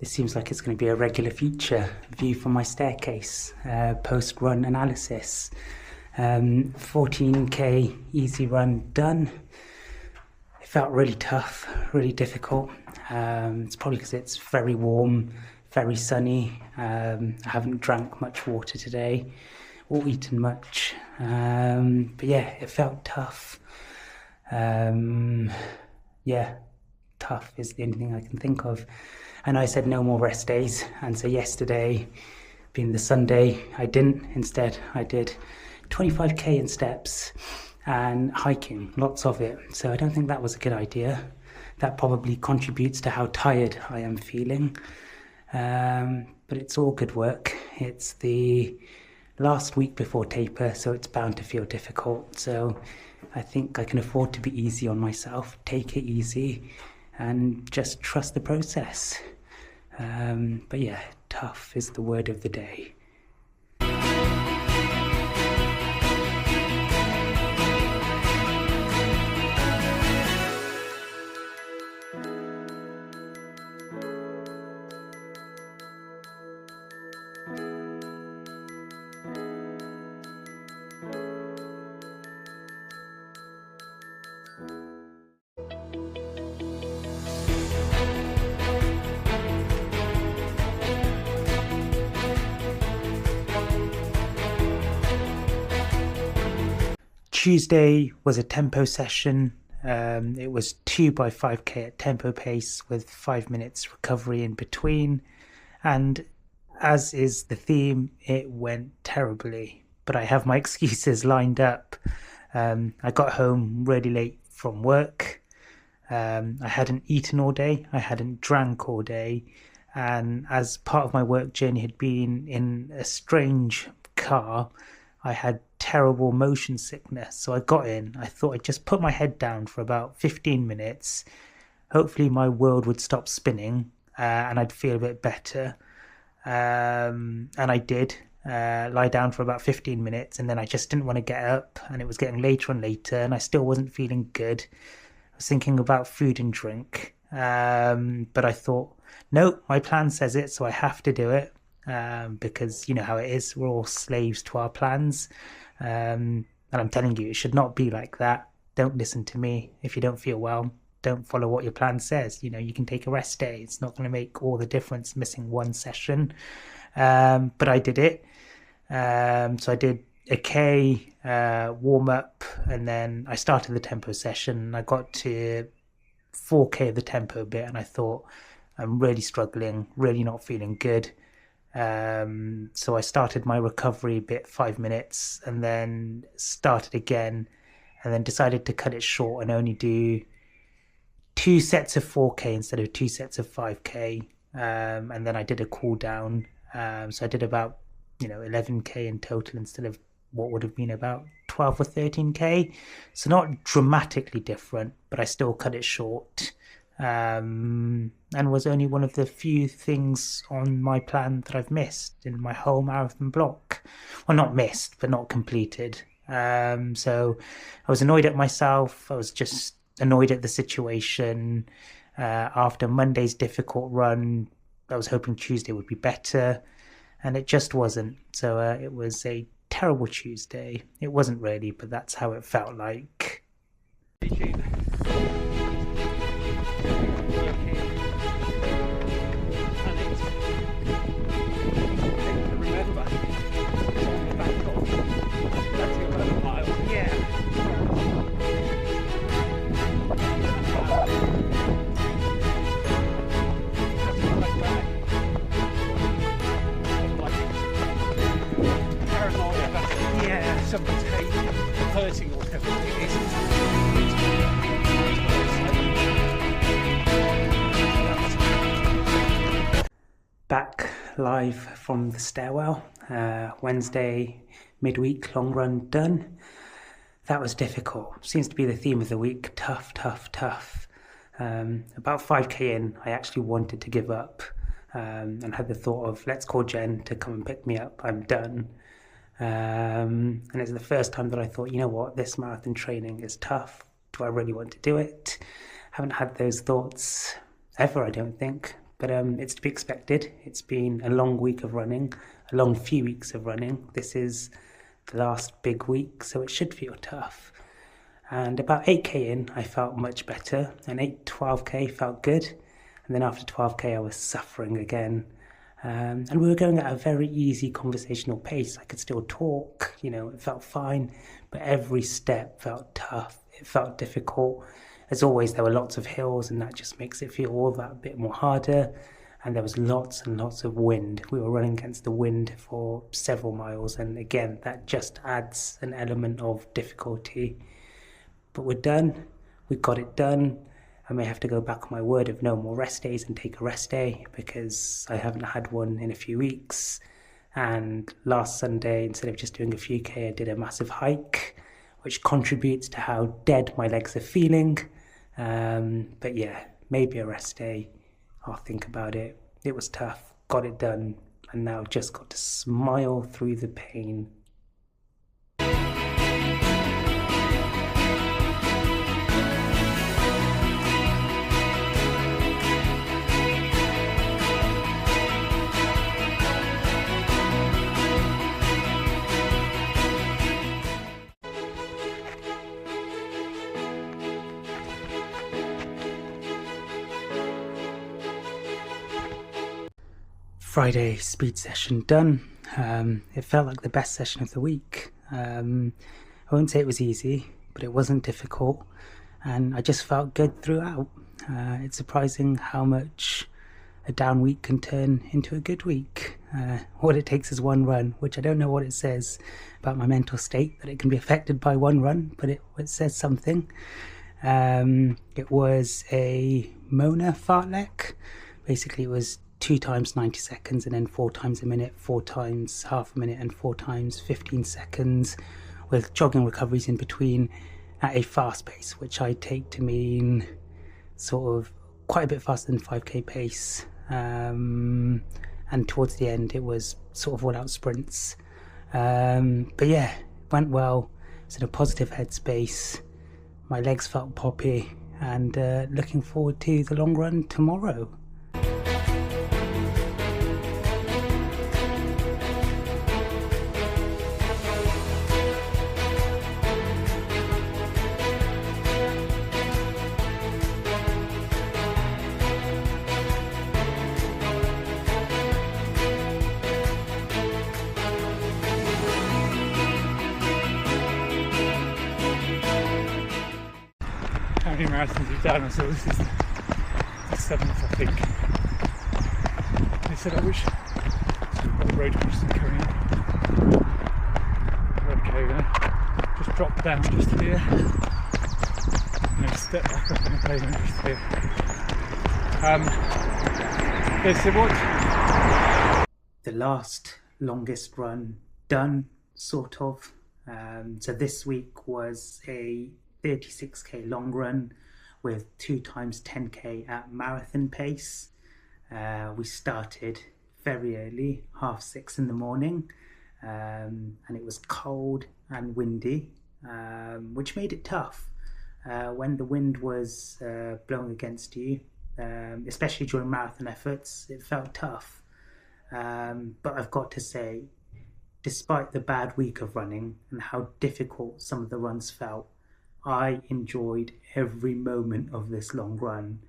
This seems like it's going to be a regular feature. View from my staircase, post-run analysis. 14k easy run done. It felt really tough, really difficult. It's probably because it's very warm, very sunny. I haven't drank much water today or eaten much. But yeah, it felt tough. Yeah, tough is the only thing I can think of. And I said no more rest days. And so yesterday, being the Sunday, I didn't. Instead, I did 25k in steps and hiking, lots of it. So I don't think that was a good idea. That probably contributes to how tired I am feeling. But it's all good work. It's the last week before taper, so it's bound to feel difficult. So I think I can afford to be easy on myself, take it easy, and just trust the process. But yeah, tough is the word of the day. Tuesday was a tempo session. It was 2 by 5k at tempo pace with 5 minutes recovery in between. And as is the theme, it went terribly. But I have my excuses lined up. I got home really late from work. I hadn't eaten all day. I hadn't drank all day. And as part of my work journey had been in a strange car, I had terrible motion sickness. So I got in. I thought I'd just put my head down for about 15 minutes. Hopefully my world would stop spinning and I'd feel a bit better. And I did lie down for about 15 minutes, and then I just didn't want to get up, and it was getting later and later, and I still wasn't feeling good. I was thinking about food and drink. But I thought, no, my plan says it, so I have to do it. Because you know how it is, we're all slaves to our plans. And I'm telling you, it should not be like that. Don't listen to me. If you don't feel well, don't follow what your plan says. You know, you can take a rest day. It's not going to make all the difference missing one session. But I did it. So I did a K warm up, and then I started the tempo session. I got to 4k of the tempo bit, and I thought, I'm really struggling, really not feeling good. So I started my recovery bit 5 minutes, and then started again, and then decided to cut it short and only do 2 sets of 4k instead of 2 sets of 5k. And then I did a cool down. So I did about 11k in total instead of what would have been about 12 or 13k. So not dramatically different, but I still cut it short. And was only one of the few things on my plan that I've missed in my whole marathon block. Well, not missed, but not completed. So I was annoyed at myself. I was just annoyed at the situation. After Monday's difficult run, I was hoping Tuesday would be better, and it just wasn't. So it was a terrible Tuesday. It wasn't really, but that's how it felt like. Somebody's hurting or whatever it is. Back live from the stairwell. Wednesday midweek long run done. That was difficult. Seems to be the theme of the week. Tough. About 5k in, I actually wanted to give up, and had the thought of, let's call Jen to come and pick me up. I'm done. And it's the first time that I thought, you know what, this marathon training is tough. Do I really want to do it? Haven't had those thoughts ever, I don't think. But it's to be expected. It's been a long week of running, a long few weeks of running. This is the last big week, so it should feel tough. And about 8k in, I felt much better, and 12k felt good. And then after 12k, I was suffering again. And we were going at a very easy conversational pace. I could still talk, it felt fine, but every step felt tough. It felt difficult. As always, there were lots of hills, and that just makes it feel all that bit more harder. And there was lots and lots of wind. We were running against the wind for several miles, and again, that just adds an element of difficulty. But we're done. We got it done. I may have to go back on my word of no more rest days and take a rest day because I haven't had one in a few weeks. And last Sunday, instead of just doing a few K, I did a massive hike, which contributes to how dead my legs are feeling. But yeah, maybe a rest day. I'll think about it. It was tough, got it done, and now just got to smile through the pain. Friday speed session done. It felt like the best session of the week. I won't say it was easy, but it wasn't difficult, and I just felt good throughout. It's surprising how much a down week can turn into a good week. All it takes is one run, which I don't know what it says about my mental state, that it can be affected by one run, but it says something. It was a Mona fartlek. Basically, it was 2 times 90 seconds and then 4 times a minute, 4 times half a minute, and 4 times 15 seconds, with jogging recoveries in between at a fast pace, which I take to mean sort of quite a bit faster than 5k pace. And towards the end, it was sort of all-out sprints. But yeah, went well. It's in a positive headspace. My legs felt poppy, and looking forward to the long run tomorrow. How many marathons you've done? So this is the 7th, I think. They said I wish got the road crossing coming in. Okay, then just drop down just here, and then step back up on the pavement just here. Yeah, so what? The last longest run done, sort of. So this week was a 36k long run with 2 times 10k at marathon pace. We started very early, 6:30 in the morning, and it was cold and windy, which made it tough. When the wind was blowing against you, especially during marathon efforts, it felt tough. But I've got to say, despite the bad week of running and how difficult some of the runs felt, I enjoyed every moment of this long run.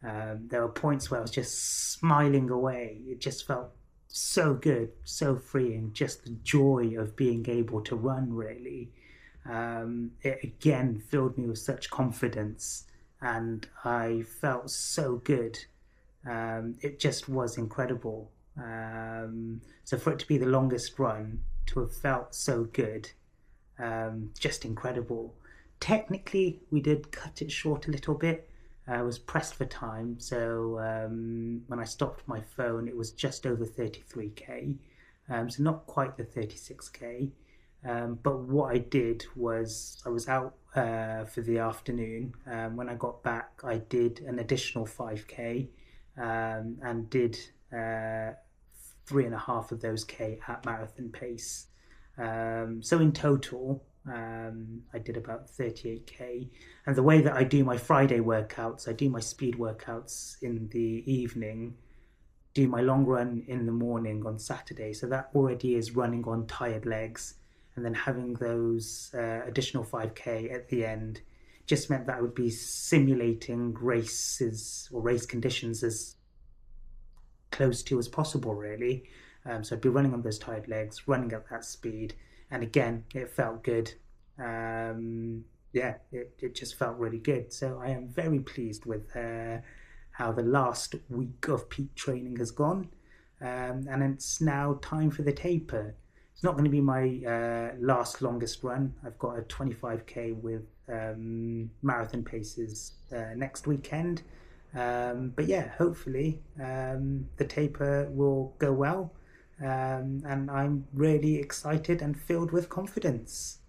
There were points where I was just smiling away. It just felt so good, so freeing, just the joy of being able to run, really. It again filled me with such confidence, and I felt so good. It just was incredible. So for it to be the longest run, to have felt so good, just incredible. Technically, we did cut it short a little bit. I was pressed for time, so when I stopped my phone, it was just over 33k, so not quite the 36k. But what I did was I was out for the afternoon. When I got back, I did an additional 5k and did 3.5 of those k at marathon pace. So in total, I did about 38k. And the way that I do my Friday workouts, I do my speed workouts in the evening, do my long run in the morning on Saturday. So that already is running on tired legs. And then having those additional 5K at the end just meant that I would be simulating races or race conditions as close to as possible, really. So I'd be running on those tired legs, running at that speed. And again, it felt good. Yeah, it just felt really good. So I am very pleased with how the last week of peak training has gone. And it's now time for the taper. It's not going to be my last longest run. I've got a 25K with marathon paces next weekend. But yeah, hopefully the taper will go well. And I'm really excited and filled with confidence.